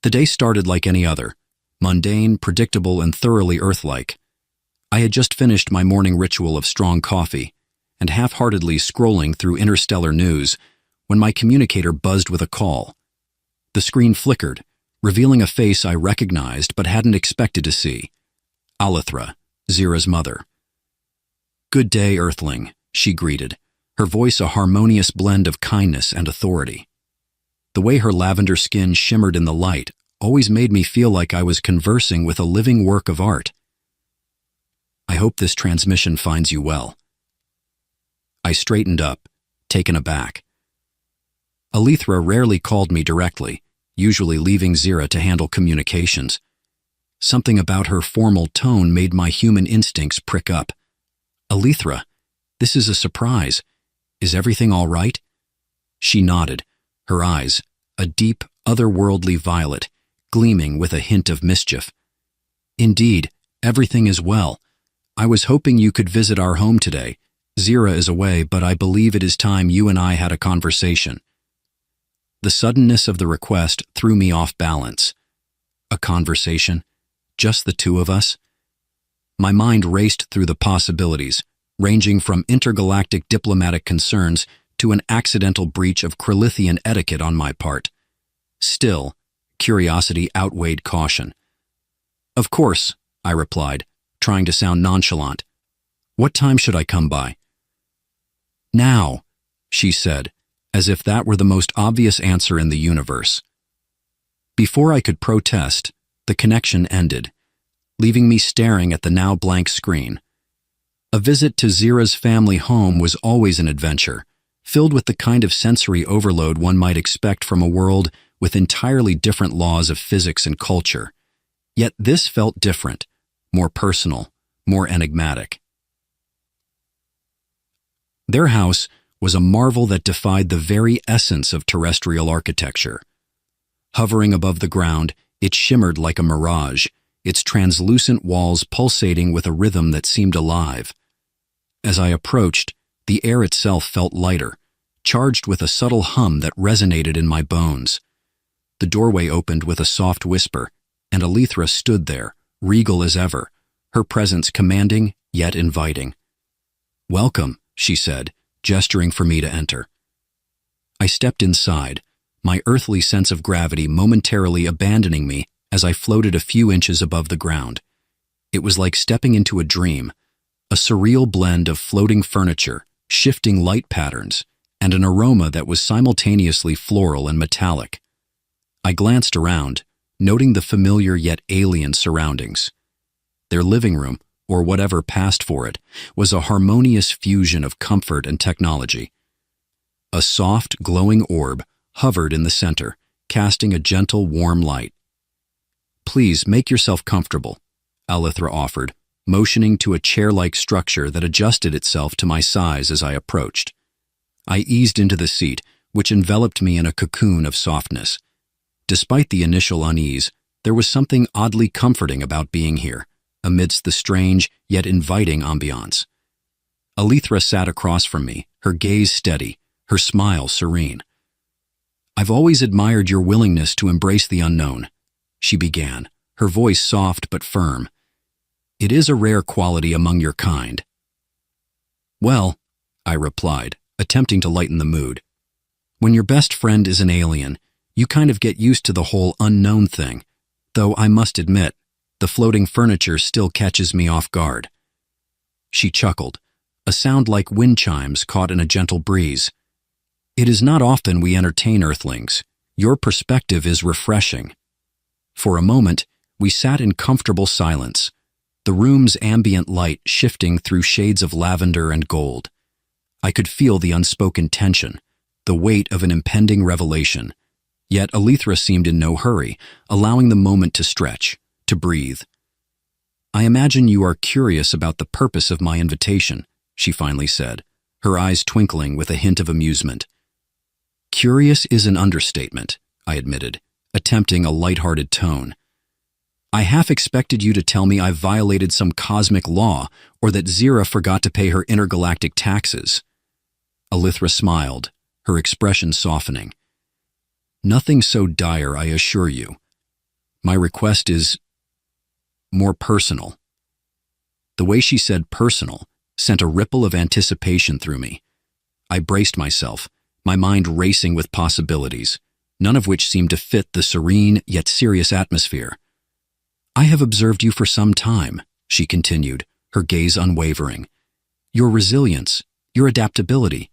The day started like any other, mundane, predictable, and thoroughly Earth-like. I had just finished my morning ritual of strong coffee, and half-heartedly scrolling through Interstellar news when my communicator buzzed with a call. The screen flickered, revealing a face I recognized but hadn't expected to see. Alithra, Zira's mother. "Good day, Earthling," she greeted, her voice a harmonious blend of kindness and authority. The way her lavender skin shimmered in the light always made me feel like I was conversing with a living work of art. "I hope this transmission finds you well." I straightened up, taken aback. Alithra rarely called me directly, usually leaving Zira to handle communications. Something about her formal tone made my human instincts prick up. "Alithra, this is a surprise. Is everything all right?" She nodded, her eyes, a deep, otherworldly violet, gleaming with a hint of mischief. "Indeed, everything is well. I was hoping you could visit our home today. Zira is away, but I believe it is time you and I had a conversation." The suddenness of the request threw me off balance. A conversation? Just the two of us? My mind raced through the possibilities, ranging from intergalactic diplomatic concerns to an accidental breach of Krillithian etiquette on my part. Still, curiosity outweighed caution. "Of course," I replied, trying to sound nonchalant. "What time should I come by?" "Now," she said, as if that were the most obvious answer in the universe. Before I could protest, the connection ended, leaving me staring at the now blank screen. A visit to Zira's family home was always an adventure, filled with the kind of sensory overload one might expect from a world with entirely different laws of physics and culture. Yet this felt different, more personal, more enigmatic. Their house was a marvel that defied the very essence of terrestrial architecture. Hovering above the ground, it shimmered like a mirage, its translucent walls pulsating with a rhythm that seemed alive. As I approached, the air itself felt lighter, charged with a subtle hum that resonated in my bones. The doorway opened with a soft whisper, and Alithra stood there, regal as ever, her presence commanding yet inviting. "Welcome," she said, gesturing for me to enter. I stepped inside, my earthly sense of gravity momentarily abandoning me as I floated a few inches above the ground. It was like stepping into a dream, a surreal blend of floating furniture, shifting light patterns, and an aroma that was simultaneously floral and metallic. I glanced around, noting the familiar yet alien surroundings. Their living room, or whatever passed for it, was a harmonious fusion of comfort and technology. A soft, glowing orb hovered in the center, casting a gentle, warm light. "Please make yourself comfortable," Alithra offered, motioning to a chair-like structure that adjusted itself to my size as I approached. I eased into the seat, which enveloped me in a cocoon of softness. Despite the initial unease, there was something oddly comforting about being here, amidst the strange yet inviting ambiance. Alithra sat across from me, her gaze steady, her smile serene. "I've always admired your willingness to embrace the unknown," she began, her voice soft but firm. "It is a rare quality among your kind." "Well," I replied, attempting to lighten the mood, "when your best friend is an alien, you kind of get used to the whole unknown thing, though I must admit, the floating furniture still catches me off guard." She chuckled, a sound like wind chimes caught in a gentle breeze. "It is not often we entertain Earthlings. Your perspective is refreshing." For a moment, we sat in comfortable silence, the room's ambient light shifting through shades of lavender and gold. I could feel the unspoken tension, the weight of an impending revelation. Yet Alithra seemed in no hurry, allowing the moment to stretch, to breathe. "I imagine you are curious about the purpose of my invitation," she finally said, her eyes twinkling with a hint of amusement. "Curious is an understatement," I admitted, attempting a light-hearted tone. "I half expected you to tell me I violated some cosmic law or that Zira forgot to pay her intergalactic taxes." Alithra smiled, her expression softening. "Nothing so dire, I assure you. My request is more personal. The way she said personal sent a ripple of anticipation through me. I braced myself, my mind racing with possibilities, none of which seemed to fit the serene yet serious atmosphere. I have observed you for some time, she continued, her gaze unwavering. Your resilience, your adaptability,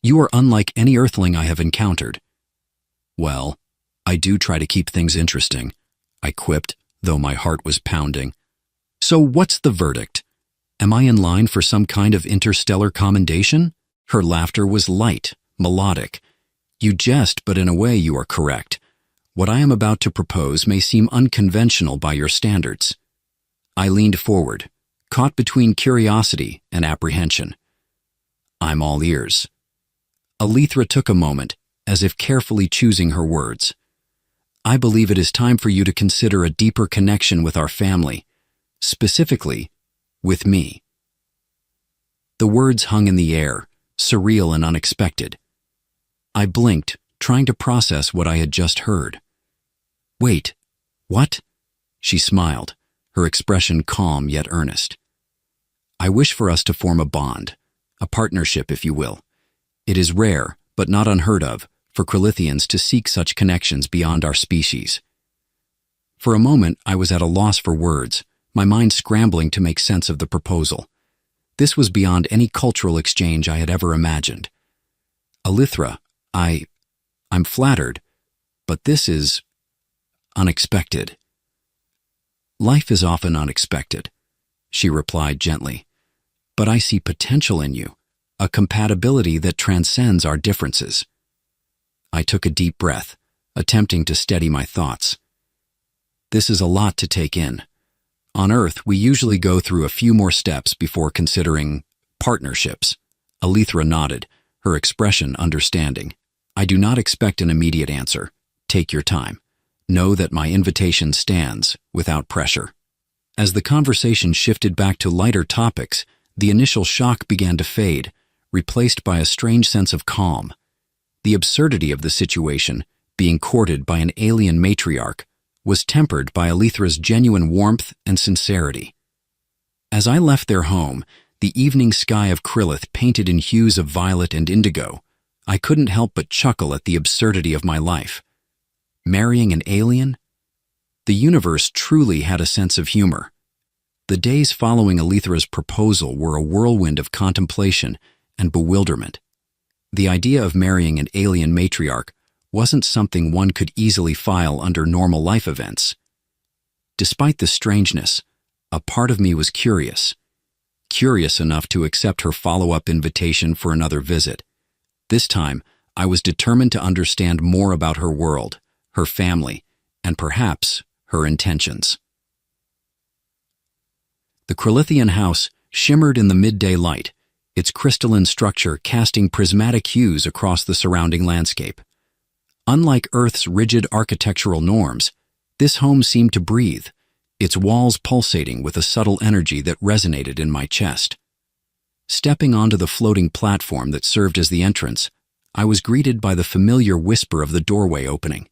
you are unlike any earthling I have encountered. Well, I do try to keep things interesting, I quipped, though my heart was pounding. So what's the verdict? Am I in line for some kind of interstellar commendation? Her laughter was light, melodic. You jest, but in a way you are correct. What I am about to propose may seem unconventional by your standards. I leaned forward, caught between curiosity and apprehension. I'm all ears. Alethra took a moment, as if carefully choosing her words. I believe it is time for you to consider a deeper connection with our family, specifically, with me. The words hung in the air, surreal and unexpected. I blinked, trying to process what I had just heard. Wait, what? She smiled, her expression calm yet earnest. I wish for us to form a bond, a partnership, if you will. It is rare, but not unheard of, for Crilithians to seek such connections beyond our species. For a moment, I was at a loss for words, my mind scrambling to make sense of the proposal. This was beyond any cultural exchange I had ever imagined. Alethra, I'm flattered, but this is unexpected. Life is often unexpected, she replied gently, but I see potential in you, a compatibility that transcends our differences. I took a deep breath, attempting to steady my thoughts. This is a lot to take in. On Earth, we usually go through a few more steps before considering partnerships. Alethra nodded, her expression understanding. I do not expect an immediate answer. Take your time. Know that my invitation stands, without pressure. As the conversation shifted back to lighter topics, the initial shock began to fade, replaced by a strange sense of calm. The absurdity of the situation, being courted by an alien matriarch, was tempered by Alethra's genuine warmth and sincerity. As I left their home, the evening sky of Krillith painted in hues of violet and indigo, I couldn't help but chuckle at the absurdity of my life. Marrying an alien? The universe truly had a sense of humor. The days following Alethra's proposal were a whirlwind of contemplation and bewilderment. The idea of marrying an alien matriarch wasn't something one could easily file under normal life events. Despite the strangeness, a part of me was curious enough to accept her follow-up invitation for another visit. This time, I was determined to understand more about her world, her family, and perhaps her intentions. The Crilithian house shimmered in the midday light, its crystalline structure casting prismatic hues across the surrounding landscape. Unlike Earth's rigid architectural norms, this home seemed to breathe, its walls pulsating with a subtle energy that resonated in my chest. Stepping onto the floating platform that served as the entrance, I was greeted by the familiar whisper of the doorway opening.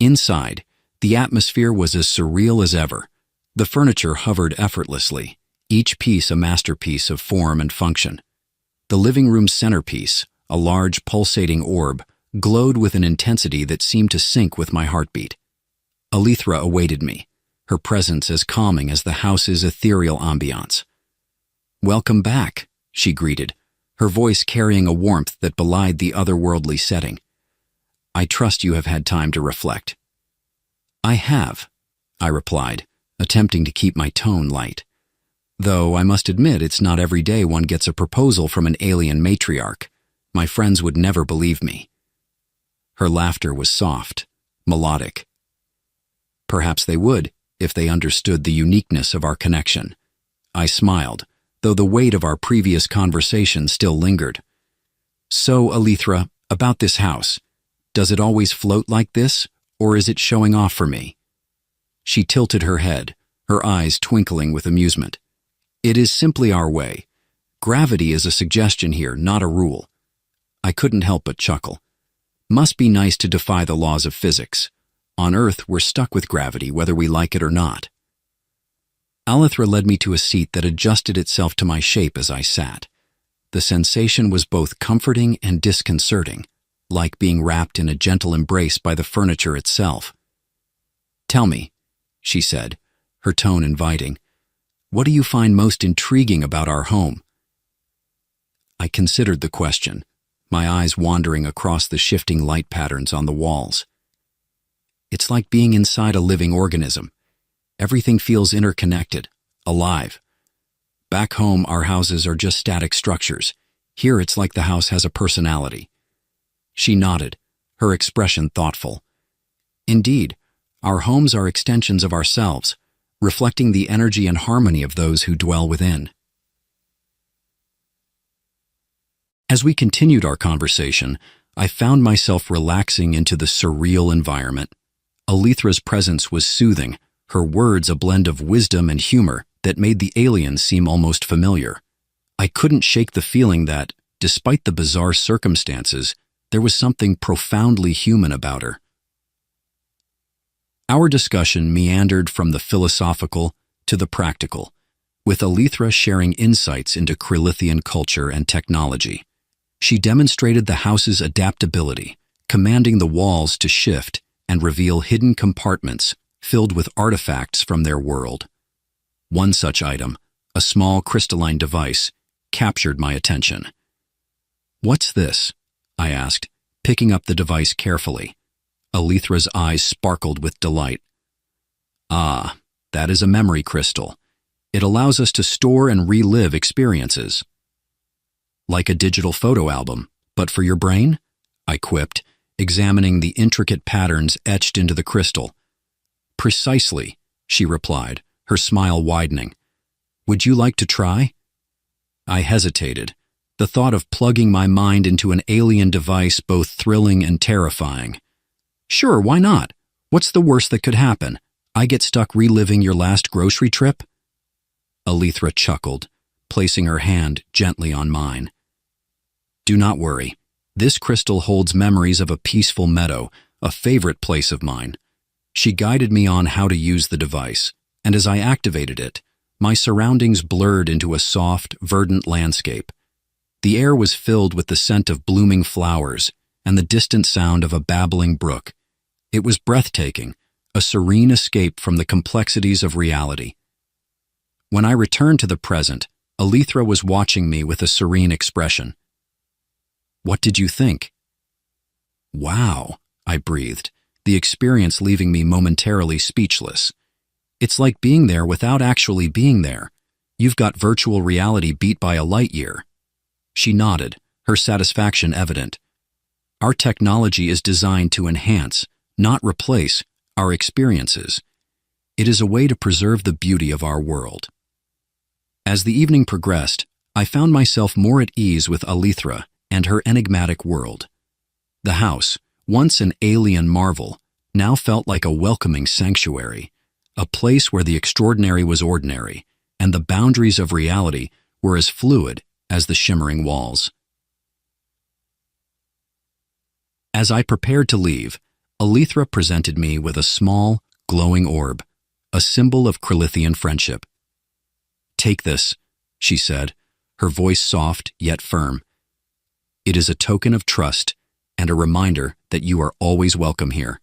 Inside, the atmosphere was as surreal as ever. The furniture hovered effortlessly, each piece a masterpiece of form and function. The living room's centerpiece, a large pulsating orb, glowed with an intensity that seemed to sync with my heartbeat. Alethra awaited me, her presence as calming as the house's ethereal ambiance. "Welcome back," she greeted, her voice carrying a warmth that belied the otherworldly setting. "I trust you have had time to reflect." "I have," I replied, attempting to keep my tone light. Though I must admit it's not every day one gets a proposal from an alien matriarch. My friends would never believe me. Her laughter was soft, melodic. Perhaps they would, if they understood the uniqueness of our connection. I smiled, though the weight of our previous conversation still lingered. "So, Alethra, about this house, does it always float like this, or is it showing off for me?" She tilted her head, her eyes twinkling with amusement. "It is simply our way. Gravity is a suggestion here, not a rule." I couldn't help but chuckle. Must be nice to defy the laws of physics. On Earth, we're stuck with gravity, whether we like it or not. Alethra led me to a seat that adjusted itself to my shape as I sat. The sensation was both comforting and disconcerting, like being wrapped in a gentle embrace by the furniture itself. "Tell me," she said, her tone inviting, "what do you find most intriguing about our home?" I considered the question, my eyes wandering across the shifting light patterns on the walls. It's like being inside a living organism. Everything feels interconnected, alive. Back home, our houses are just static structures. Here, it's like the house has a personality. She nodded, her expression thoughtful. Indeed, our homes are extensions of ourselves, reflecting the energy and harmony of those who dwell within. As we continued our conversation, I found myself relaxing into the surreal environment. Alethra's presence was soothing, her words a blend of wisdom and humor that made the aliens seem almost familiar. I couldn't shake the feeling that, despite the bizarre circumstances, there was something profoundly human about her. Our discussion meandered from the philosophical to the practical, with Alethra sharing insights into Krylithian culture and technology. She demonstrated the house's adaptability, commanding the walls to shift and reveal hidden compartments filled with artifacts from their world. One such item, a small crystalline device, captured my attention. "What's this?" I asked, picking up the device carefully. Alethra's eyes sparkled with delight. "Ah, that is a memory crystal. It allows us to store and relive experiences." "Like a digital photo album, but for your brain?" I quipped, examining the intricate patterns etched into the crystal. "Precisely," she replied, her smile widening. "Would you like to try?" I hesitated, the thought of plugging my mind into an alien device both thrilling and terrifying. "Sure, why not? What's the worst that could happen? I get stuck reliving your last grocery trip?" Alethra chuckled, placing her hand gently on mine. "Do not worry. This crystal holds memories of a peaceful meadow, a favorite place of mine." She guided me on how to use the device, and as I activated it, my surroundings blurred into a soft, verdant landscape. The air was filled with the scent of blooming flowers and the distant sound of a babbling brook. It was breathtaking, a serene escape from the complexities of reality. When I returned to the present, Alethra was watching me with a serene expression. "What did you think?" "Wow," I breathed, the experience leaving me momentarily speechless. "It's like being there without actually being there. You've got virtual reality beat by a light year." She nodded, her satisfaction evident. "Our technology is designed to enhance, not replace, our experiences. It is a way to preserve the beauty of our world." As the evening progressed, I found myself more at ease with Alethra and her enigmatic world. The house, once an alien marvel, now felt like a welcoming sanctuary, a place where the extraordinary was ordinary, and the boundaries of reality were as fluid as the shimmering walls. As I prepared to leave, Alethra presented me with a small, glowing orb, a symbol of Krylithian friendship. "Take this," she said, her voice soft yet firm. "It is a token of trust and a reminder that you are always welcome here."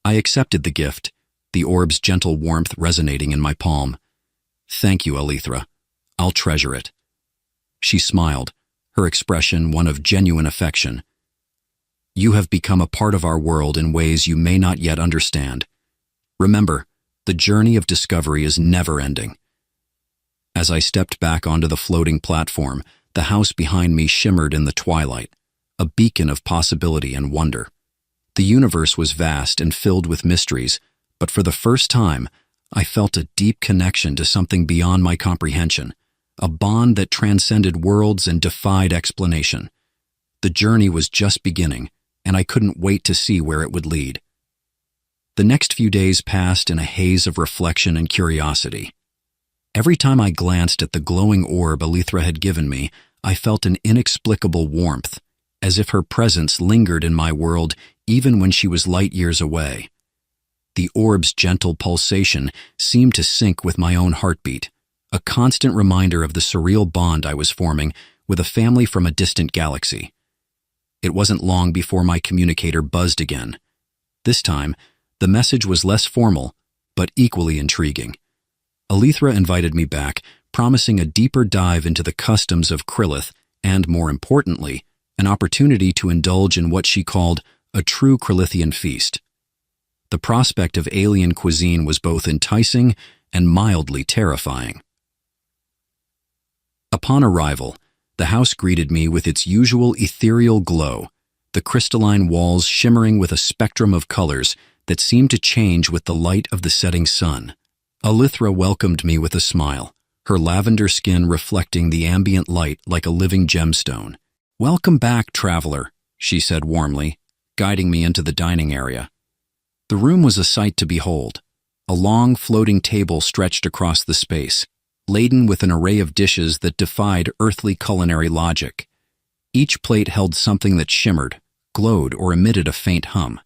I accepted the gift, the orb's gentle warmth resonating in my palm. "Thank you, Alethra. I'll treasure it." She smiled, her expression one of genuine affection. "You have become a part of our world in ways you may not yet understand. Remember, the journey of discovery is never ending." As I stepped back onto the floating platform, the house behind me shimmered in the twilight, a beacon of possibility and wonder. The universe was vast and filled with mysteries, but for the first time, I felt a deep connection to something beyond my comprehension, a bond that transcended worlds and defied explanation. The journey was just beginning, and I couldn't wait to see where it would lead. The next few days passed in a haze of reflection and curiosity. Every time I glanced at the glowing orb Alethra had given me, I felt an inexplicable warmth, as if her presence lingered in my world even when she was light years away. The orb's gentle pulsation seemed to sync with my own heartbeat, a constant reminder of the surreal bond I was forming with a family from a distant galaxy. It wasn't long before my communicator buzzed again. This time, the message was less formal, but equally intriguing. Alethra invited me back, promising a deeper dive into the customs of Krillith and, more importantly, an opportunity to indulge in what she called a true Krillithian feast. The prospect of alien cuisine was both enticing and mildly terrifying. Upon arrival, the house greeted me with its usual ethereal glow, the crystalline walls shimmering with a spectrum of colors that seemed to change with the light of the setting sun. Alethra welcomed me with a smile, her lavender skin reflecting the ambient light like a living gemstone. "Welcome back, traveler," she said warmly, guiding me into the dining area. The room was a sight to behold. A long, floating table stretched across the space, laden with an array of dishes that defied earthly culinary logic. Each plate held something that shimmered, glowed, or emitted a faint hum.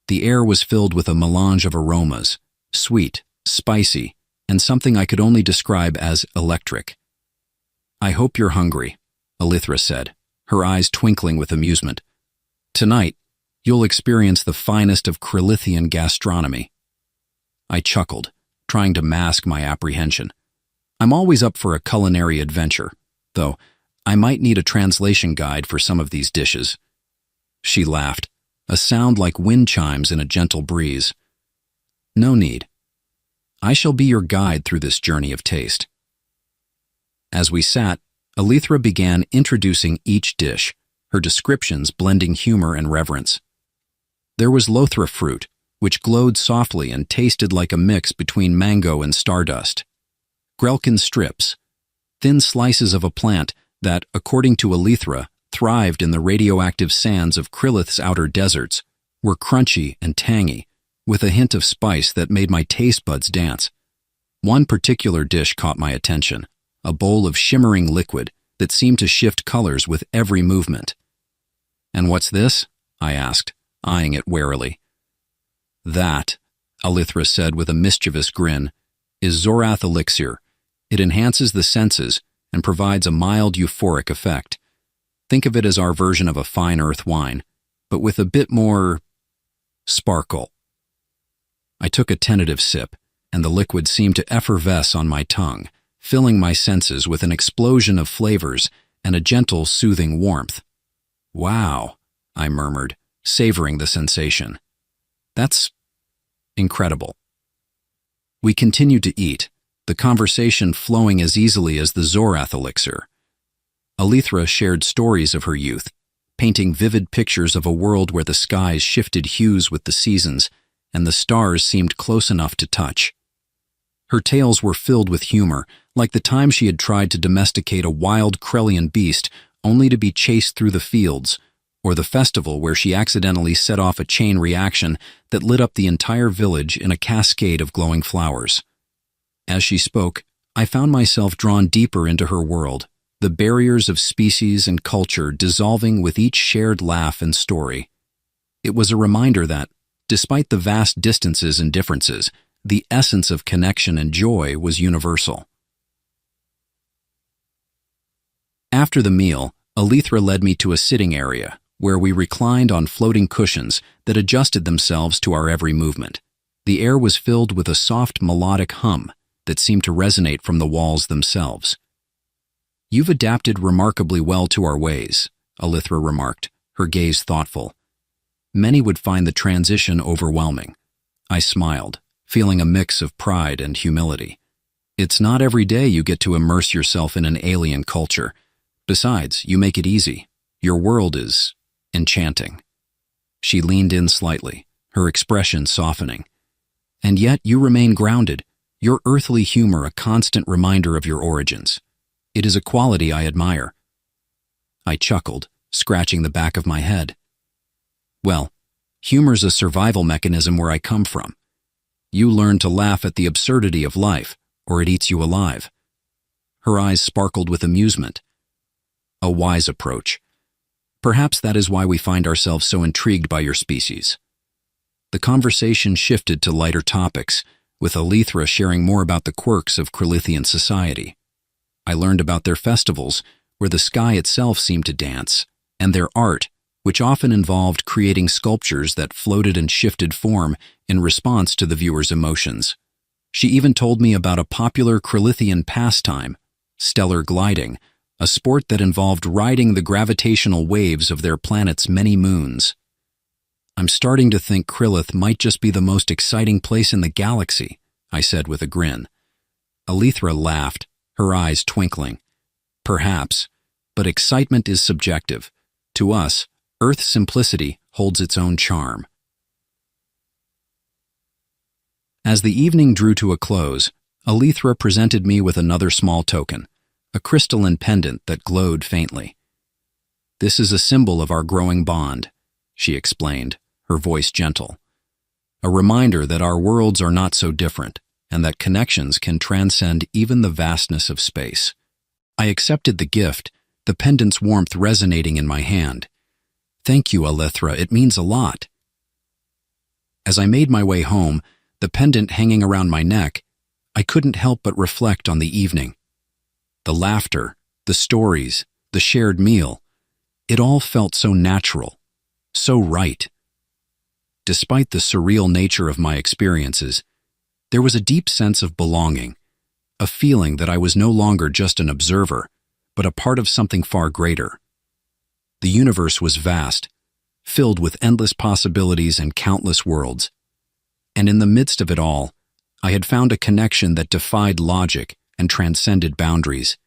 The air was filled with a melange of aromas, sweet, spicy, and something I could only describe as electric. "I hope you're hungry," Alethra said, her eyes twinkling with amusement. "Tonight, you'll experience the finest of Krillithian gastronomy." I chuckled, trying to mask my apprehension. I'm always up for a culinary adventure, though I might need a translation guide for some of these dishes. She laughed, a sound like wind chimes in a gentle breeze. "No need. I shall be your guide through this journey of taste." As we sat, Alethra began introducing each dish, her descriptions blending humor and reverence. There was Lothra fruit, which glowed softly and tasted like a mix between mango and stardust. Grelkin strips, thin slices of a plant that, according to Alethra, thrived in the radioactive sands of Krillith's outer deserts, were crunchy and tangy, with a hint of spice that made my taste buds dance. One particular dish caught my attention, a bowl of shimmering liquid that seemed to shift colors with every movement. "And what's this?" I asked, eyeing it warily. "That," Alethra said with a mischievous grin, "is Zorath elixir. It enhances the senses and provides a mild euphoric effect. Think of it as our version of a fine earth wine, but with a bit more sparkle." I took a tentative sip, and the liquid seemed to effervesce on my tongue, filling my senses with an explosion of flavors and a gentle, soothing warmth. "Wow," I murmured, savoring the sensation. "That's incredible." We continued to eat, the conversation flowing as easily as the Zorath elixir. Alethra shared stories of her youth, painting vivid pictures of a world where the skies shifted hues with the seasons and the stars seemed close enough to touch. Her tales were filled with humor, like the time she had tried to domesticate a wild Krellian beast only to be chased through the fields, or the festival where she accidentally set off a chain reaction that lit up the entire village in a cascade of glowing flowers. As she spoke, I found myself drawn deeper into her world, the barriers of species and culture dissolving with each shared laugh and story. It was a reminder that, despite the vast distances and differences, the essence of connection and joy was universal. After the meal, Alethra led me to a sitting area, where we reclined on floating cushions that adjusted themselves to our every movement. The air was filled with a soft melodic hum that seemed to resonate from the walls themselves. "You've adapted remarkably well to our ways," Alethra remarked, her gaze thoughtful. "Many would find the transition overwhelming." I smiled, feeling a mix of pride and humility. "It's not every day you get to immerse yourself in an alien culture. Besides, you make it easy. Your world is enchanting." She leaned in slightly, her expression softening. "And yet you remain grounded, your earthly humor a constant reminder of your origins. It is a quality I admire." I chuckled, scratching the back of my head. "Well, humor's a survival mechanism where I come from. You learn to laugh at the absurdity of life, or it eats you alive." Her eyes sparkled with amusement. "A wise approach. Perhaps that is why we find ourselves so intrigued by your species. The conversation shifted to lighter topics, with Alethra sharing more about the quirks of Krillithian society. I learned about their festivals, where the sky itself seemed to dance, and their art, which often involved creating sculptures that floated and shifted form in response to the viewer's emotions. She even told me about a popular Krillithian pastime, stellar gliding, a sport that involved riding the gravitational waves of their planet's many moons. I'm starting to think Krillith might just be the most exciting place in the galaxy, I said with a grin. Alethra laughed, her eyes twinkling. Perhaps, but excitement is subjective. To us, Earth's simplicity holds its own charm. As the evening drew to a close, Alethra presented me with another small token, a crystalline pendant that glowed faintly. "This is a symbol of our growing bond," she explained, her voice gentle. "A reminder that our worlds are not so different, and that connections can transcend even the vastness of space." I accepted the gift, the pendant's warmth resonating in my hand. "Thank you, Alethra, it means a lot." As I made my way home, the pendant hanging around my neck, I couldn't help but reflect on the evening. The laughter, the stories, the shared meal, it all felt so natural, so right. Despite the surreal nature of my experiences, there was a deep sense of belonging, a feeling that I was no longer just an observer, but a part of something far greater. The universe was vast, filled with endless possibilities and countless worlds. And in the midst of it all, I had found a connection that defied logic and transcended boundaries.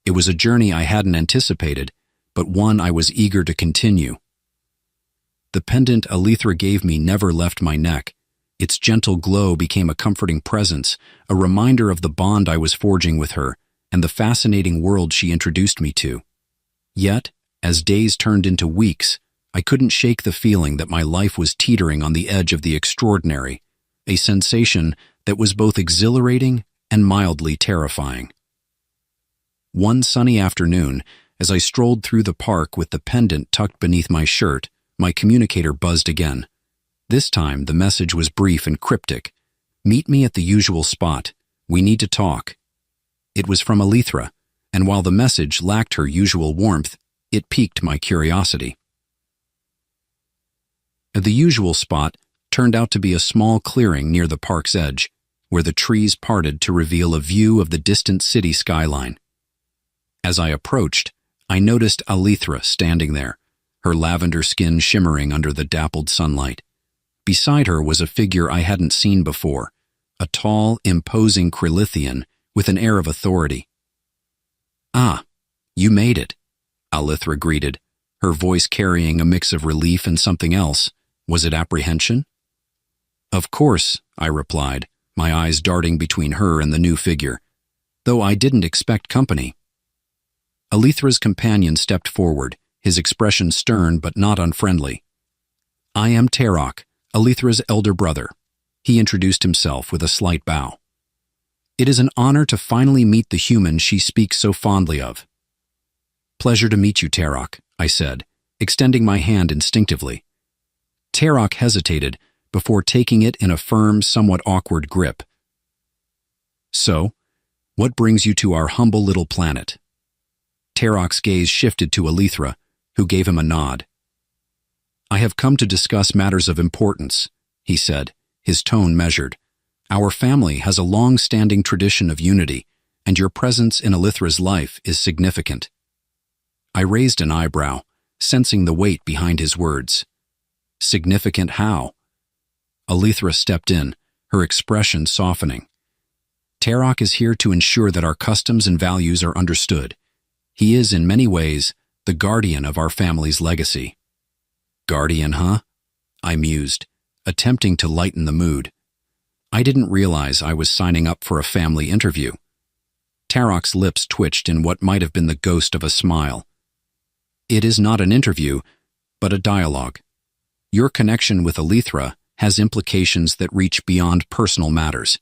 It was a journey I hadn't anticipated, but one I was eager to continue. The pendant Alethra gave me never left my neck. Its gentle glow became a comforting presence, a reminder of the bond I was forging with her and the fascinating world she introduced me to. Yet, as days turned into weeks, I couldn't shake the feeling that my life was teetering on the edge of the extraordinary, a sensation that was both exhilarating and mildly terrifying. One sunny afternoon, as I strolled through the park with the pendant tucked beneath my shirt, my communicator buzzed again. This time, the message was brief and cryptic. "Meet me at the usual spot. We need to talk." It was from Alethra, and while the message lacked her usual warmth, it piqued my curiosity. The usual spot turned out to be a small clearing near the park's edge, where the trees parted to reveal a view of the distant city skyline. As I approached, I noticed Alethra standing there, her lavender skin shimmering under the dappled sunlight. Beside her was a figure I hadn't seen before, a tall, imposing Krillithian with an air of authority. "Ah, you made it," Alethra greeted, her voice carrying a mix of relief and something else. Was it apprehension? "Of course," I replied, my eyes darting between her and the new figure, "though I didn't expect company." Alethra's companion stepped forward, his expression stern but not unfriendly. "I am Tarok, Alethra's elder brother," he introduced himself with a slight bow. "It is an honor to finally meet the human she speaks so fondly of." "Pleasure to meet you, Tarok," I said, extending my hand instinctively. Tarok hesitated before taking it in a firm, somewhat awkward grip. "So, what brings you to our humble little planet?" Tarok's gaze shifted to Alethra, who gave him a nod. "I have come to discuss matters of importance," he said, his tone measured. "Our family has a long-standing tradition of unity, and your presence in Alethra's life is significant." I raised an eyebrow, sensing the weight behind his words. "Significant how?" Alethra stepped in, her expression softening. "Tarok is here to ensure that our customs and values are understood. He is, in many ways, the guardian of our family's legacy." "Guardian, huh?" I mused, attempting to lighten the mood. I didn't realize I was signing up for a family interview. Tarok's lips twitched in what might have been the ghost of a smile. "It is not an interview, but a dialogue. Your connection with Alethra has implications that reach beyond personal matters."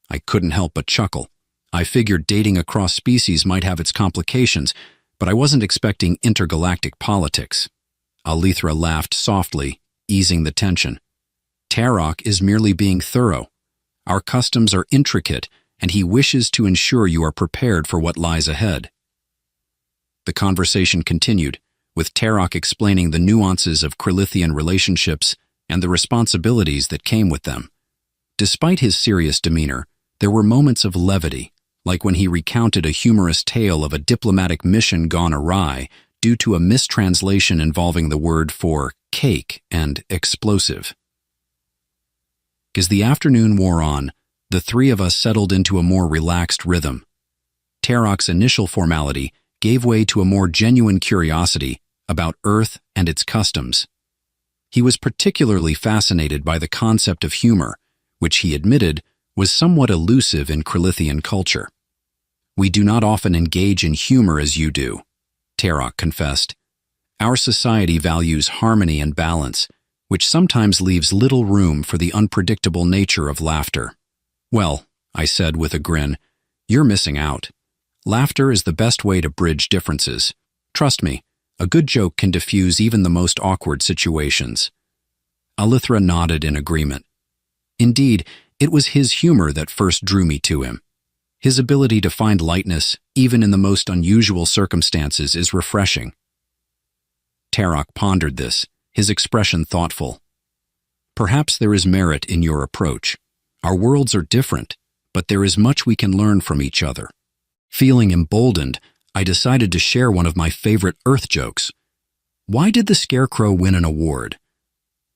I couldn't help but chuckle. I figured dating across species might have its complications, But I wasn't expecting intergalactic politics. Alethra laughed softly, easing the tension. Tarok is merely being thorough. Our customs are intricate, and he wishes to ensure you are prepared for what lies ahead. The conversation continued, with Tarok explaining the nuances of Krillithian relationships and the responsibilities that came with them. Despite his serious demeanor, there were moments of levity, like when he recounted a humorous tale of a diplomatic mission gone awry due to a mistranslation involving the word for cake and explosive. As the afternoon wore on, the three of us settled into a more relaxed rhythm. Tarok's initial formality gave way to a more genuine curiosity about Earth and its customs. He was particularly fascinated by the concept of humor, which he admitted was somewhat elusive in Krillithian culture. "We do not often engage in humor as you do," Tarok confessed. "Our society values harmony and balance, which sometimes leaves little room for the unpredictable nature of laughter." "Well," I said with a grin, "you're missing out. Laughter is the best way to bridge differences. Trust me, a good joke can diffuse even the most awkward situations." Alethra nodded in agreement. Indeed, it was his humor that first drew me to him. His ability to find lightness, even in the most unusual circumstances, is refreshing. Tarok pondered this, his expression thoughtful. "Perhaps there is merit in your approach. Our worlds are different, but there is much we can learn from each other." Feeling emboldened, I decided to share one of my favorite Earth jokes. "Why did the Scarecrow win an award?"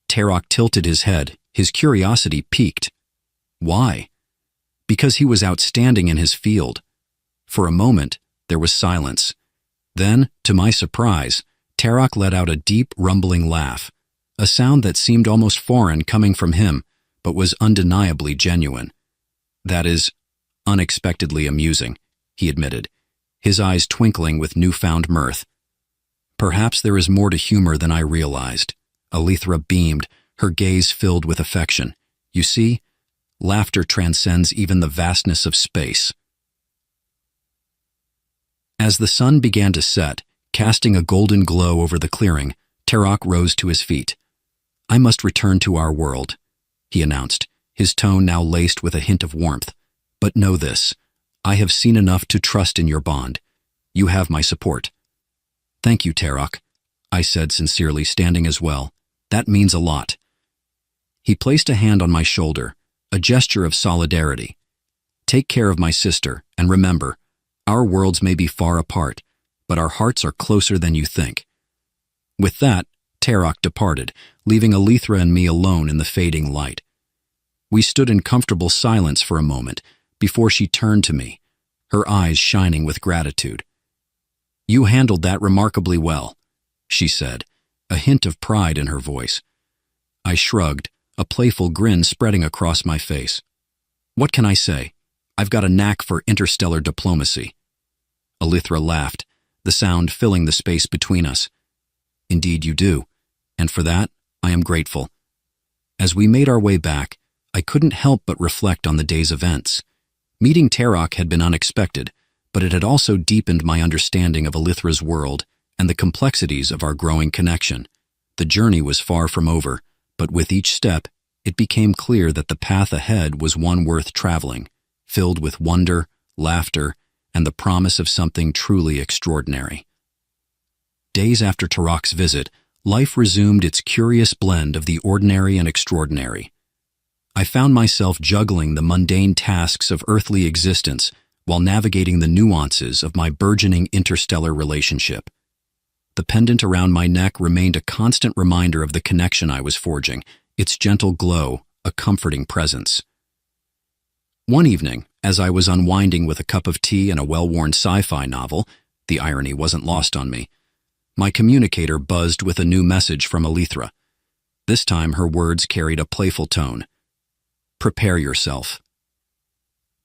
Tarok tilted his head, his curiosity piqued. "Why?" "Because he was outstanding in his field." For a moment, there was silence. Then, to my surprise, Tarok let out a deep, rumbling laugh, a sound that seemed almost foreign coming from him, but was undeniably genuine. "That is unexpectedly amusing," he admitted, his eyes twinkling with newfound mirth. "Perhaps there is more to humor than I realized." Alethra beamed, her gaze filled with affection. "You see, laughter transcends even the vastness of space." As the sun began to set, casting a golden glow over the clearing, Tarok rose to his feet. "I must return to our world," he announced, his tone now laced with a hint of warmth. "But know this, I have seen enough to trust in your bond. You have my support." "Thank you, Tarok," I said sincerely, standing as well. "That means a lot." He placed a hand on my shoulder, a gesture of solidarity. "Take care of my sister, and remember, our worlds may be far apart, but our hearts are closer than you think." With that, Tarok departed, leaving Alethra and me alone in the fading light. We stood in comfortable silence for a moment before she turned to me, her eyes shining with gratitude. "You handled that remarkably well," she said, a hint of pride in her voice. I shrugged, a playful grin spreading across my face. "What can I say? I've got a knack for interstellar diplomacy." Alethra laughed, the sound filling the space between us. "Indeed you do, and for that, I am grateful." As we made our way back, I couldn't help but reflect on the day's events. Meeting Tarok had been unexpected, but it had also deepened my understanding of Alethra's world and the complexities of our growing connection. The journey was far from over, but with each step, it became clear that the path ahead was one worth traveling, filled with wonder, laughter, and the promise of something truly extraordinary. Days after Tarok's visit, life resumed its curious blend of the ordinary and extraordinary. I found myself juggling the mundane tasks of earthly existence while navigating the nuances of my burgeoning interstellar relationship. The pendant around my neck remained a constant reminder of the connection I was forging, its gentle glow a comforting presence. One evening, as I was unwinding with a cup of tea and a well-worn sci-fi novel, the irony wasn't lost on me, my communicator buzzed with a new message from Alethra. This time her words carried a playful tone. "Prepare yourself.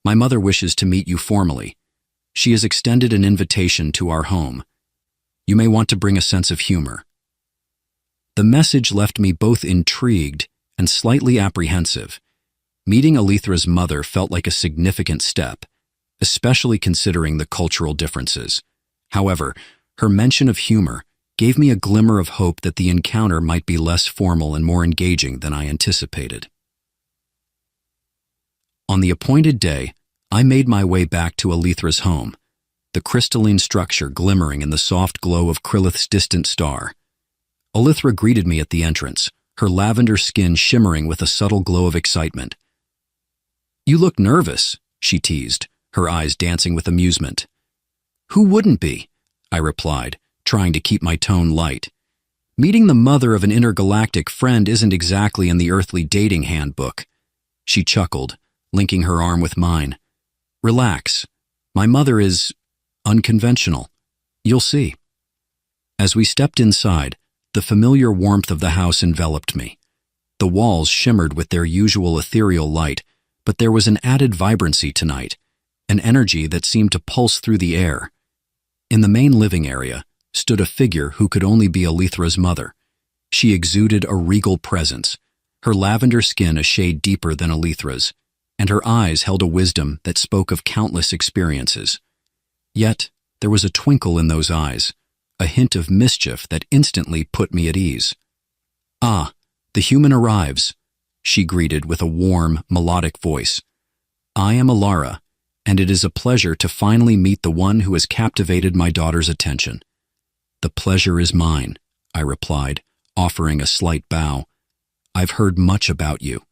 My mother wishes to meet you formally. She has extended an invitation to our home. You may want to bring a sense of humor." The message left me both intrigued and slightly apprehensive. Meeting Alethra's mother felt like a significant step, especially considering the cultural differences. However, Her mention of humor gave me a glimmer of hope that the encounter might be less formal and more engaging than I anticipated. On the appointed day, I made my way back to Alethra's home, the crystalline structure glimmering in the soft glow of Krillith's distant star. Alethra greeted me at the entrance, her lavender skin shimmering with a subtle glow of excitement. "You look nervous," she teased, her eyes dancing with amusement. "Who wouldn't be?" I replied, trying to keep my tone light. "Meeting the mother of an intergalactic friend isn't exactly in the earthly dating handbook." She chuckled, linking her arm with mine. "Relax. My mother is unconventional. You'll see." As we stepped inside, the familiar warmth of the house enveloped me. The walls shimmered with their usual ethereal light, but there was an added vibrancy tonight, an energy that seemed to pulse through the air. In the main living area stood a figure who could only be Alethra's mother. She exuded a regal presence, her lavender skin a shade deeper than Alethra's, and her eyes held a wisdom that spoke of countless experiences. Yet there was a twinkle in those eyes, a hint of mischief that instantly put me at ease. "Ah, the human arrives," she greeted with a warm, melodic voice. "I am Alara, and it is a pleasure to finally meet the one who has captivated my daughter's attention." "The pleasure is mine," I replied, offering a slight bow. "I've heard much about you."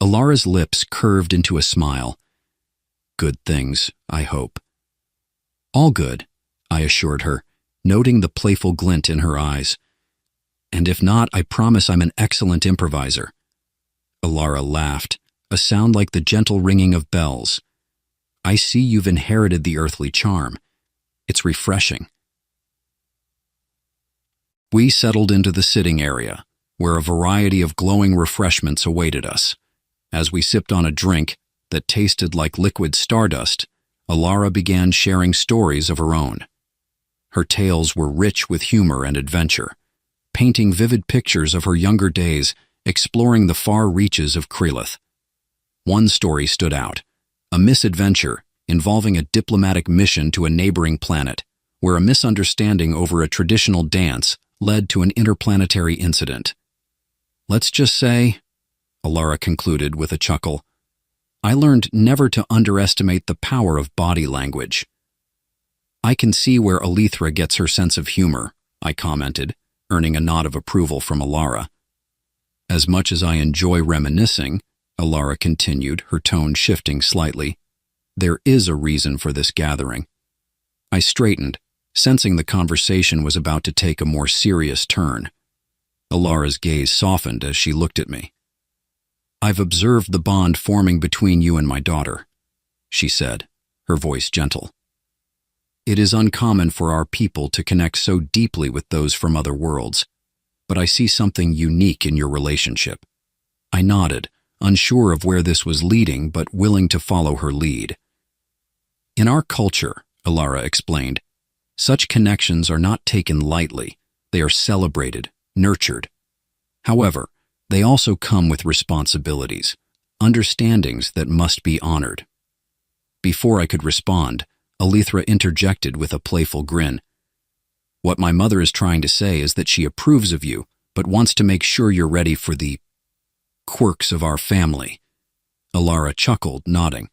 Alara's lips curved into a smile. "Good things, I hope." "All good," I assured her, noting the playful glint in her eyes. "And if not, I promise I'm an excellent improviser." Alara laughed, a sound like the gentle ringing of bells. "I see you've inherited the earthly charm. It's refreshing." We settled into the sitting area, where a variety of glowing refreshments awaited us. As we sipped on a drink that tasted like liquid stardust, Alara began sharing stories of her own. Her tales were rich with humor and adventure, painting vivid pictures of her younger days, exploring the far reaches of Krillith. One story stood out, a misadventure involving a diplomatic mission to a neighboring planet, where a misunderstanding over a traditional dance led to an interplanetary incident. "Let's just say," Alara concluded with a chuckle, "I learned never to underestimate the power of body language." "I can see where Alethra gets her sense of humor," I commented, earning a nod of approval from Alara. "As much as I enjoy reminiscing," Alara continued, her tone shifting slightly, "there is a reason for this gathering." I straightened, sensing the conversation was about to take a more serious turn. Alara's gaze softened as she looked at me. "I've observed the bond forming between you and my daughter," she said, her voice gentle. "It is uncommon for our people to connect so deeply with those from other worlds, but I see something unique in your relationship." I nodded, unsure of where this was leading but willing to follow her lead. "In our culture," Alara explained, "such connections are not taken lightly. They are celebrated, nurtured. However, they also come with responsibilities, understandings that must be honored." Before I could respond, Alethra interjected with a playful grin. "What my mother is trying to say is that she approves of you, but wants to make sure you're ready for the quirks of our family." Alara chuckled, nodding.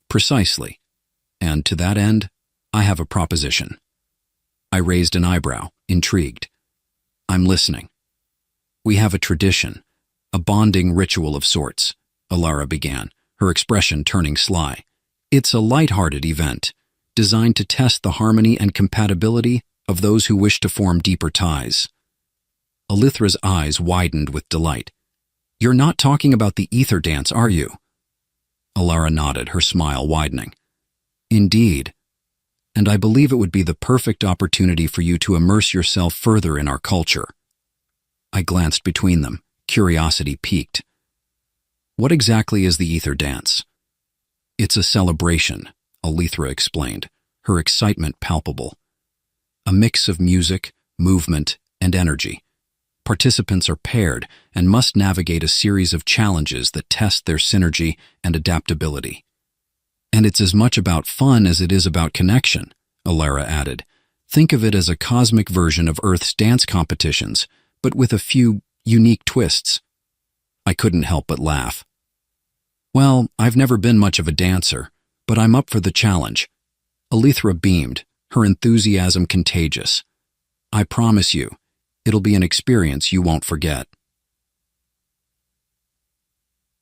"Precisely. And to that end, I have a proposition." I raised an eyebrow, intrigued. "I'm listening." "We have a tradition, a bonding ritual of sorts," Alara began, her expression turning sly. "It's a light-hearted event, designed to test the harmony and compatibility of those who wish to form deeper ties." Alethra's eyes widened with delight. "You're not talking about the ether dance, are you?" Alara nodded, her smile widening. "Indeed. And I believe it would be the perfect opportunity for you to immerse yourself further in our culture." I glanced between them, curiosity piqued. "What exactly is the ether dance?" "It's a celebration," Alethra explained, her excitement palpable. "A mix of music, movement, and energy. Participants are paired and must navigate a series of challenges that test their synergy and adaptability." "And it's as much about fun as it is about connection," Alara added, Think of it as a cosmic version of Earth's dance competitions, but with a few unique twists. I couldn't help but laugh. Well, I've never been much of a dancer, but I'm up for the challenge. Alethra beamed, her enthusiasm contagious. I promise you, it'll be an experience you won't forget.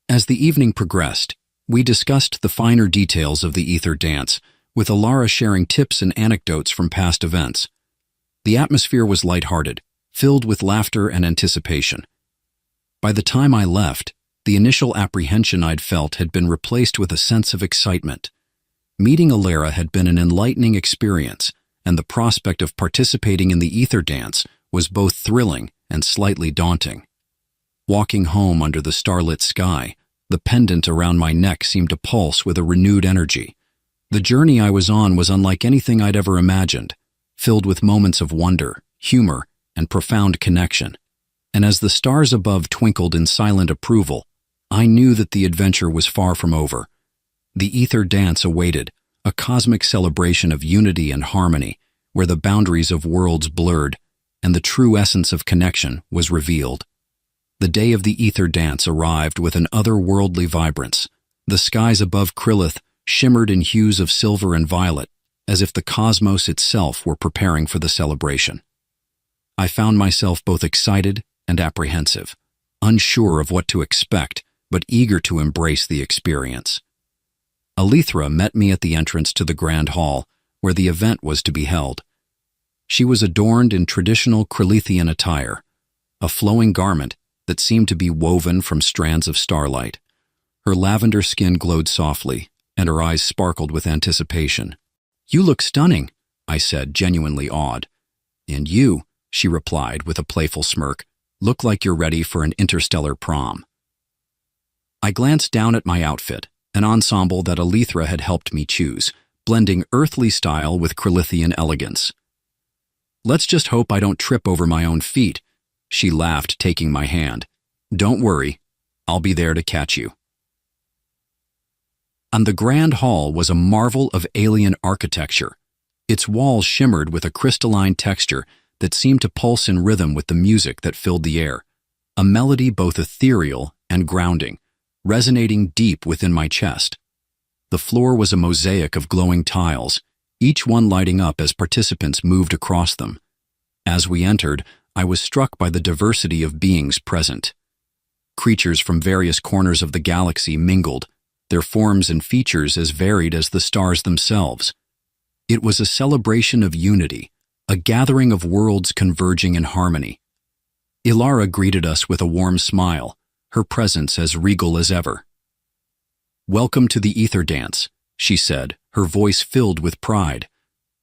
As the evening progressed, we discussed the finer details of the ether dance, with Alara sharing tips and anecdotes from past events. The atmosphere was lighthearted, filled with laughter and anticipation. By the time I left, the initial apprehension I'd felt had been replaced with a sense of excitement. Meeting Alara had been an enlightening experience, and the prospect of participating in the ether dance was both thrilling and slightly daunting. Walking home under the starlit sky, the pendant around my neck seemed to pulse with a renewed energy. The journey I was on was unlike anything I'd ever imagined, filled with moments of wonder, humor, and profound connection. And as the stars above twinkled in silent approval, I knew that the adventure was far from over. The ether dance awaited, a cosmic celebration of unity and harmony, where the boundaries of worlds blurred and the true essence of connection was revealed. The day of the ether dance arrived with an otherworldly vibrance. The skies above Krillith shimmered in hues of silver and violet, as if the cosmos itself were preparing for the celebration. I found myself both excited and apprehensive, unsure of what to expect, but eager to embrace the experience. Alethra met me at the entrance to the grand hall, where the event was to be held. She was adorned in traditional Krillithian attire, a flowing garment that seemed to be woven from strands of starlight. Her lavender skin glowed softly, and her eyes sparkled with anticipation. "You look stunning," I said, genuinely awed. "And you," she replied with a playful smirk, "look like you're ready for an interstellar prom." I glanced down at my outfit, an ensemble that Alethra had helped me choose, blending earthly style with Krillithian elegance. "Let's just hope I don't trip over my own feet," she laughed, taking my hand. "Don't worry, I'll be there to catch you." And the grand hall was a marvel of alien architecture. Its walls shimmered with a crystalline texture that seemed to pulse in rhythm with the music that filled the air, a melody both ethereal and grounding, resonating deep within my chest. The floor was a mosaic of glowing tiles, each one lighting up as participants moved across them. As we entered, I was struck by the diversity of beings present. Creatures from various corners of the galaxy mingled, their forms and features as varied as the stars themselves. It was a celebration of unity, a gathering of worlds converging in harmony. Alara greeted us with a warm smile, her presence as regal as ever. "Welcome to the ether dance," she said, her voice filled with pride.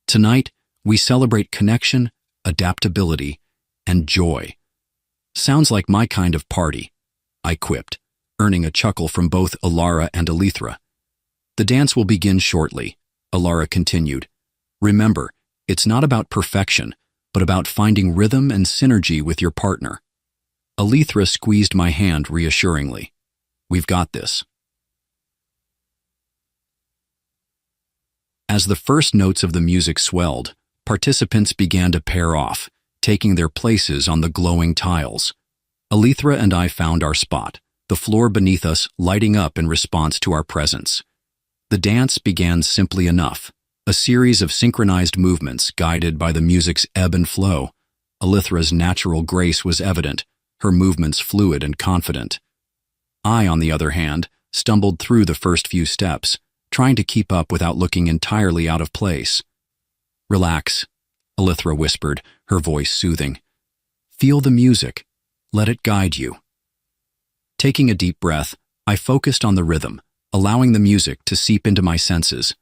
"Tonight, we celebrate connection, adaptability, and joy." "Sounds like my kind of party," I quipped, earning a chuckle from both Alara and Alethra. "The dance will begin shortly," Alara continued. "Remember, it's not about perfection, but about finding rhythm and synergy with your partner." Alethra squeezed my hand reassuringly. "We've got this." As the first notes of the music swelled, participants began to pair off, taking their places on the glowing tiles. Alethra and I found our spot, the floor beneath us lighting up in response to our presence. The dance began simply enough, a series of synchronized movements guided by the music's ebb and flow. Alethra's natural grace was evident, her movements fluid and confident. I, on the other hand, stumbled through the first few steps, trying to keep up without looking entirely out of place. "Relax," Alethra whispered, her voice soothing. "Feel the music. Let it guide you." Taking a deep breath, I focused on the rhythm, allowing the music to seep into my senses.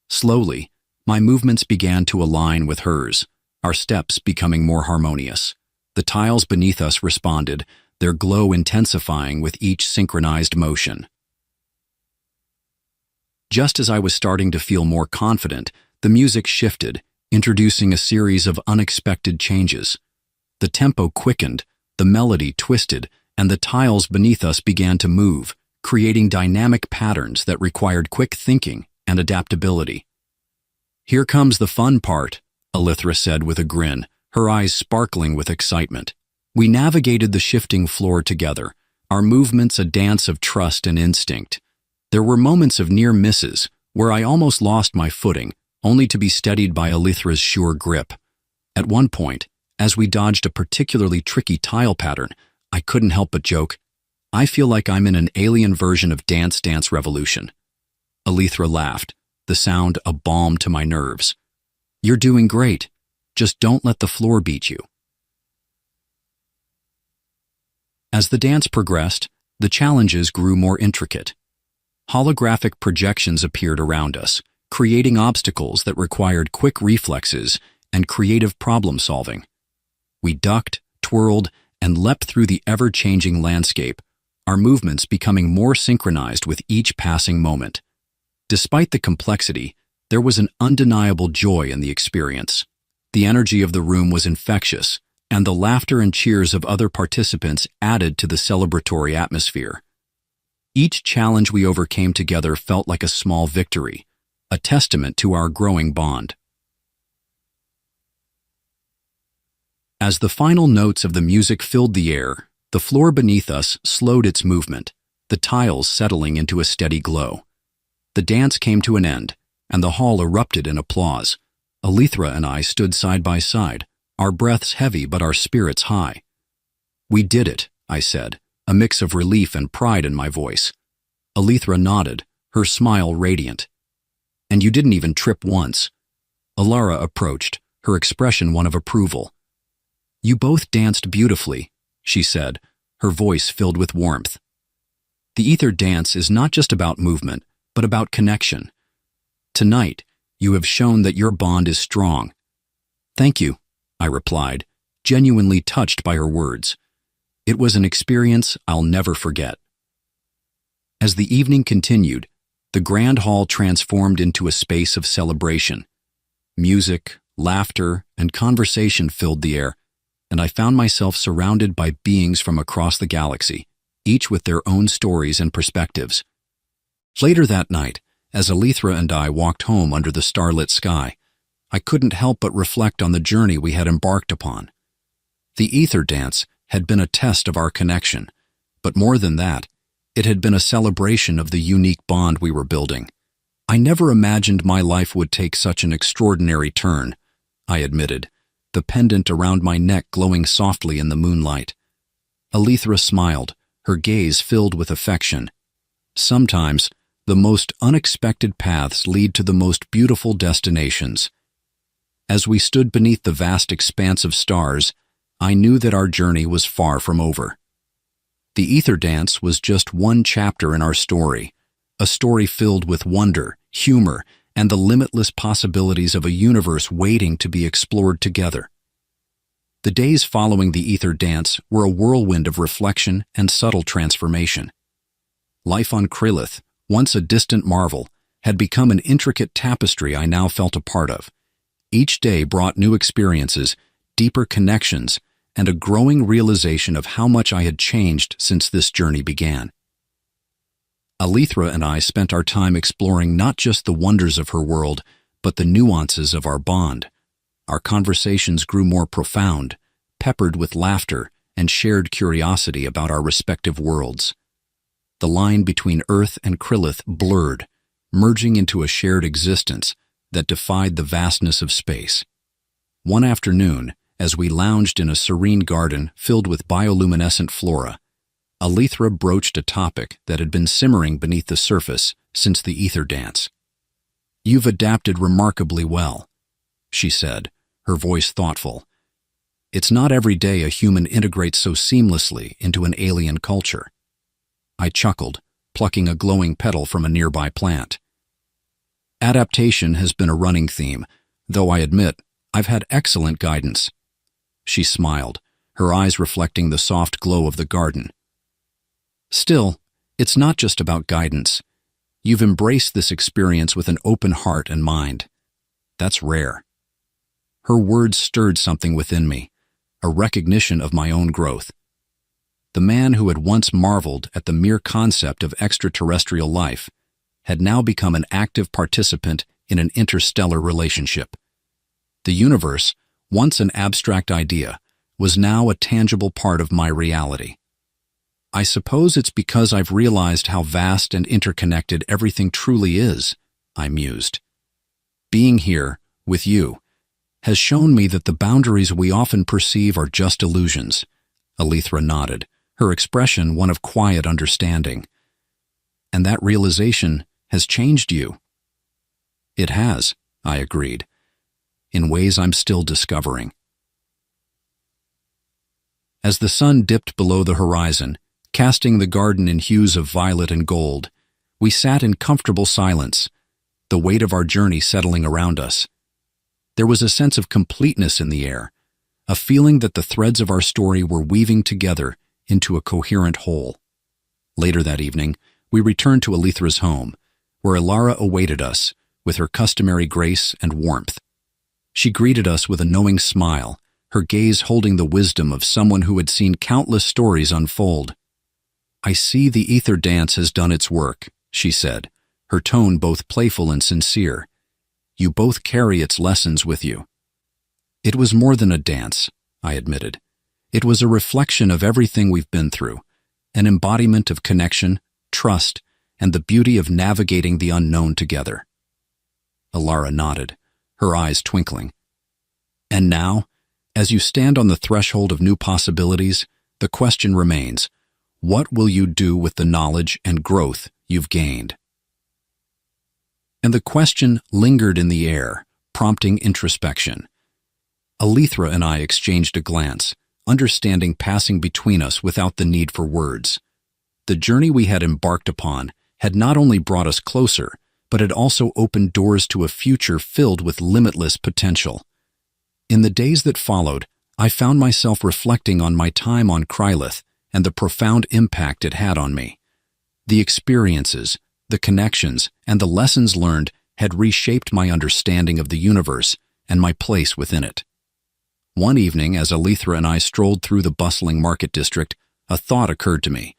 Slowly, my movements began to align with hers, our steps becoming more harmonious. The tiles beneath us responded, their glow intensifying with each synchronized motion. Just as I was starting to feel more confident, the music shifted, introducing a series of unexpected changes. The tempo quickened, the melody twisted, and the tiles beneath us began to move, creating dynamic patterns that required quick thinking and adaptability. "Here comes the fun part," Elithra said with a grin, her eyes sparkling with excitement. We navigated the shifting floor together, our movements a dance of trust and instinct. There were moments of near misses, where I almost lost my footing, only to be steadied by Elithra's sure grip. At one point, as we dodged a particularly tricky tile pattern, I couldn't help but joke, I feel like I'm in an alien version of Dance Dance Revolution. Elithra laughed, the sound a balm to my nerves. You're doing great. Just don't let the floor beat you. As the dance progressed, the challenges grew more intricate. Holographic projections appeared around us, creating obstacles that required quick reflexes and creative problem-solving. We ducked, twirled, and leapt through the ever-changing landscape, our movements becoming more synchronized with each passing moment. Despite the complexity, there was an undeniable joy in the experience. The energy of the room was infectious, and the laughter and cheers of other participants added to the celebratory atmosphere. Each challenge we overcame together felt like a small victory, a testament to our growing bond. As the final notes of the music filled the air, the floor beneath us slowed its movement, the tiles settling into a steady glow. The dance came to an end, and the hall erupted in applause. Elithra and I stood side by side, our breaths heavy but our spirits high. We did it, I said, a mix of relief and pride in my voice. Elithra nodded, her smile radiant. And you didn't even trip once. Alara approached, her expression one of approval. You both danced beautifully, she said, her voice filled with warmth. The ether dance is not just about movement, but about connection. Tonight, you have shown that your bond is strong. Thank you, I replied, genuinely touched by her words. It was an experience I'll never forget. As the evening continued, the grand hall transformed into a space of celebration. Music, laughter, and conversation filled the air, and I found myself surrounded by beings from across the galaxy, each with their own stories and perspectives. Later that night, as Elithra and I walked home under the starlit sky, I couldn't help but reflect on the journey we had embarked upon. The ether dance had been a test of our connection, but more than that, it had been a celebration of the unique bond we were building. I never imagined my life would take such an extraordinary turn, I admitted, the pendant around my neck glowing softly in the moonlight. Elithra smiled, her gaze filled with affection. Sometimes, the most unexpected paths lead to the most beautiful destinations. As we stood beneath the vast expanse of stars, I knew that our journey was far from over. The ether dance was just one chapter in our story, a story filled with wonder, humor, and the limitless possibilities of a universe waiting to be explored together. The days following the ether dance were a whirlwind of reflection and subtle transformation. Life on Krillith, once a distant marvel, had become an intricate tapestry I now felt a part of. Each day brought new experiences, deeper connections, and a growing realization of how much I had changed since this journey began. Elithra and I spent our time exploring not just the wonders of her world, but the nuances of our bond. Our conversations grew more profound, peppered with laughter and shared curiosity about our respective worlds. The line between Earth and Krillith blurred, merging into a shared existence that defied the vastness of space. One afternoon, as we lounged in a serene garden filled with bioluminescent flora, Elithra broached a topic that had been simmering beneath the surface since the ether dance. "You've adapted remarkably well," she said, her voice thoughtful. "It's not every day a human integrates so seamlessly into an alien culture." I chuckled, plucking a glowing petal from a nearby plant. "Adaptation has been a running theme, though I admit I've had excellent guidance." She smiled, her eyes reflecting the soft glow of the garden. "Still, it's not just about guidance. You've embraced this experience with an open heart and mind. That's rare." Her words stirred something within me, a recognition of my own growth. The man who had once marveled at the mere concept of extraterrestrial life had now become an active participant in an interstellar relationship. The universe, once an abstract idea, was now a tangible part of my reality. I suppose it's because I've realized how vast and interconnected everything truly is, I mused. Being here, with you, has shown me that the boundaries we often perceive are just illusions. Alethra nodded, her expression one of quiet understanding. And that realization has changed you. It has, I agreed, in ways I'm still discovering. As the sun dipped below the horizon, casting the garden in hues of violet and gold, we sat in comfortable silence, the weight of our journey settling around us. There was a sense of completeness in the air, a feeling that the threads of our story were weaving together into a coherent whole. Later that evening, we returned to Alethra's home, where Elara awaited us with her customary grace and warmth. She greeted us with a knowing smile, her gaze holding the wisdom of someone who had seen countless stories unfold. "I see the ether dance has done its work," she said, her tone both playful and sincere. "You both carry its lessons with you." It was more than a dance, I admitted. It was a reflection of everything we've been through, an embodiment of connection, trust, and the beauty of navigating the unknown together. Elara nodded, her eyes twinkling. "And now, as you stand on the threshold of new possibilities, the question remains, what will you do with the knowledge and growth you've gained?" And the question lingered in the air, prompting introspection. Alethra and I exchanged a glance, understanding passing between us without the need for words. The journey we had embarked upon had not only brought us closer, but had also opened doors to a future filled with limitless potential. In the days that followed, I found myself reflecting on my time on Krylith and the profound impact it had on me. The experiences, the connections, and the lessons learned had reshaped my understanding of the universe and my place within it. One evening, as Alethra and I strolled through the bustling market district, a thought occurred to me,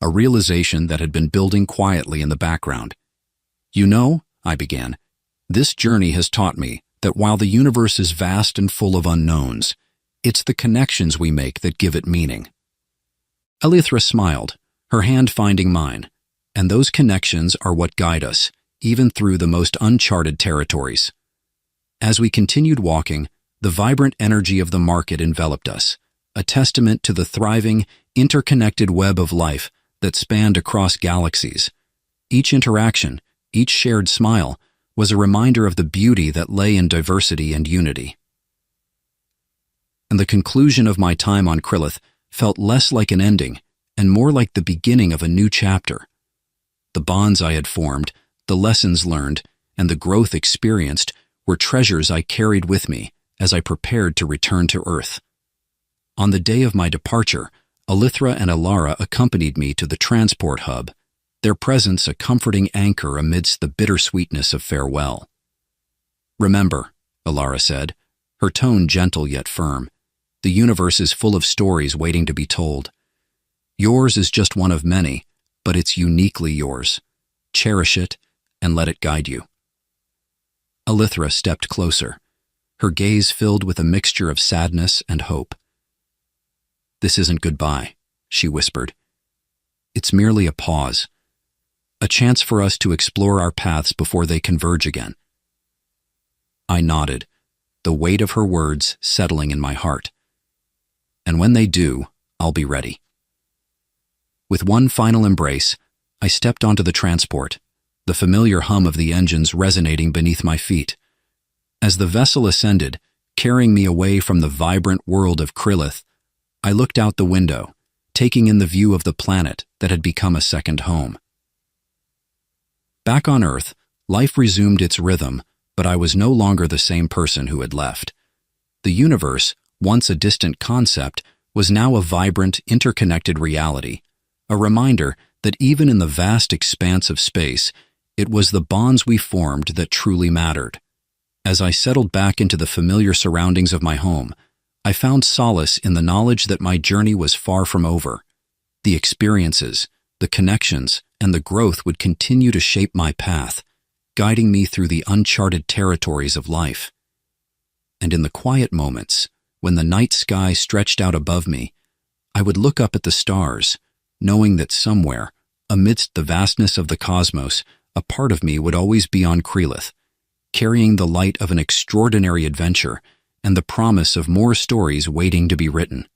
a realization that had been building quietly in the background. "You know," I began, "this journey has taught me that while the universe is vast and full of unknowns, it's the connections we make that give it meaning." Alethra smiled, her hand finding mine, "And those connections are what guide us, even through the most uncharted territories." As we continued walking, the vibrant energy of the market enveloped us, a testament to the thriving, interconnected web of life that spanned across galaxies. Each interaction, each shared smile, was a reminder of the beauty that lay in diversity and unity. And the conclusion of my time on Krylith felt less like an ending and more like the beginning of a new chapter. The bonds I had formed, the lessons learned, and the growth experienced were treasures I carried with me as I prepared to return to Earth. On the day of my departure, Alethra and Elara accompanied me to the transport hub, their presence a comforting anchor amidst the bittersweetness of farewell. "Remember," Elara said, her tone gentle yet firm, "the universe is full of stories waiting to be told. Yours is just one of many, but it's uniquely yours. Cherish it and let it guide you." Alethra stepped closer, her gaze filled with a mixture of sadness and hope. "This isn't goodbye," she whispered. "It's merely a pause, a chance for us to explore our paths before they converge again." I nodded, the weight of her words settling in my heart. "And when they do, I'll be ready." With one final embrace, I stepped onto the transport, the familiar hum of the engines resonating beneath my feet. As the vessel ascended, carrying me away from the vibrant world of Krylith, I looked out the window, taking in the view of the planet that had become a second home. Back on Earth, life resumed its rhythm, but I was no longer the same person who had left. The universe, once a distant concept, was now a vibrant, interconnected reality, a reminder that even in the vast expanse of space, it was the bonds we formed that truly mattered. As I settled back into the familiar surroundings of my home, I found solace in the knowledge that my journey was far from over. The experiences, the connections, and the growth would continue to shape my path, guiding me through the uncharted territories of life. and in the quiet moments, when the night sky stretched out above me, I would look up at the stars, knowing that somewhere, amidst the vastness of the cosmos, a part of me would always be on Krelith, carrying the light of an extraordinary adventure and the promise of more stories waiting to be written.